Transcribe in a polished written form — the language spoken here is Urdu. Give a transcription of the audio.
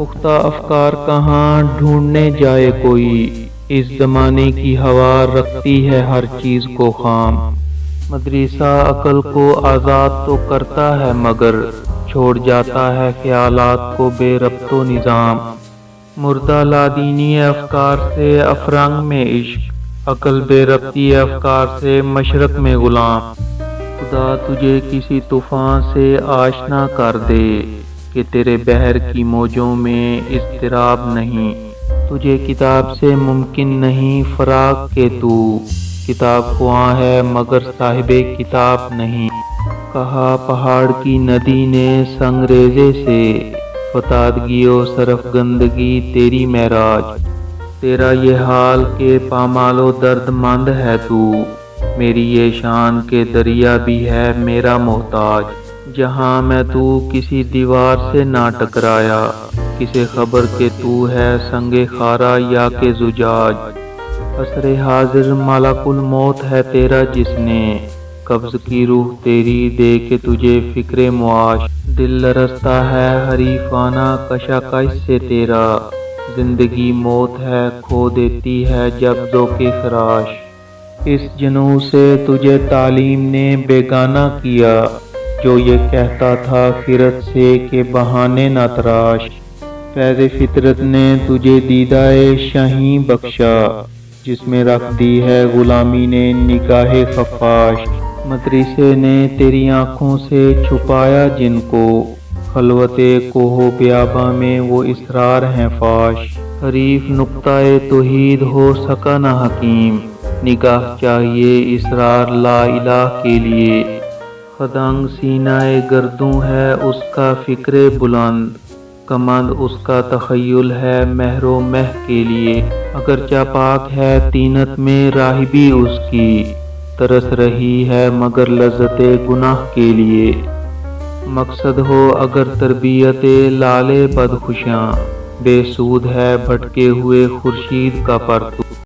پختہ افکار کہاں ڈھونڈنے جائے کوئی، اس زمانے کی ہوا رکھتی ہے ہر چیز کو خام۔ مدرسہ عقل کو آزاد تو کرتا ہے مگر چھوڑ جاتا ہے خیالات کو بے ربط و نظام۔ مردہ لادینی افکار سے افرنگ میں عشق، عقل بے ربطی افکار سے مشرق میں غلام۔ خدا تجھے کسی طوفان سے آشنا کر دے کہ تیرے بحر کی موجوں میں اضطراب نہیں۔ تجھے کتاب سے ممکن نہیں فراق کہ تو کتاب خواں ہے مگر صاحب کتاب نہیں۔ کہا پہاڑ کی ندی نے سنگریزے سے، فتادگی و سرفگندگی تیری معراج۔ تیرا یہ حال کہ پامال و درد مند ہے تو، میری یہ شان کہ دریا بھی ہے میرا محتاج۔ جہاں میں تو کسی دیوار سے نہ ٹکرایا، کسے خبر کہ تو ہے سنگ خارا یا کہ زجاج۔ عصر حاضر ملک الموت ہے تیرا جس نے قبض کی روح تیری دے کے تجھے فکر معاش۔ دل لرزتا ہے حریفانہ کشاکش سے تیرا، زندگی موت ہے کھو دیتی ہے جب ذوق فراش۔ اس جنوں سے تجھے تعلیم نے بیگانہ کیا، جو یہ کہتا تھا خرد سے کہ بہانے نہ تراش۔ فیض فطرت نے تجھے دیدہ شاہیں بخشا، جس میں رکھ دی ہے غلامی نے نگاہ خفاش۔ مدرسے نے تیری آنکھوں سے چھپایا جن کو، خلوت کوہ و بیاباں میں وہ اسرار ہیں فاش۔ حریف نقطہ توحید ہو سکا نہ حکیم، نگاہ چاہیے اسرار لا الہ کے لیے۔ خدنگ سینہ گردوں ہے اس کا فکر بلند، کمند اس کا تخیل ہے مہر و مہ کے لیے۔ اگرچہ پاک ہے طینت میں راہبی اس کی، ترس رہی ہے مگر لذت گناہ کے لیے۔ مقصد ہو اگر تربیت لالے بدخشاں، بے سود ہے بھٹکے ہوئے خورشید کا پرتو۔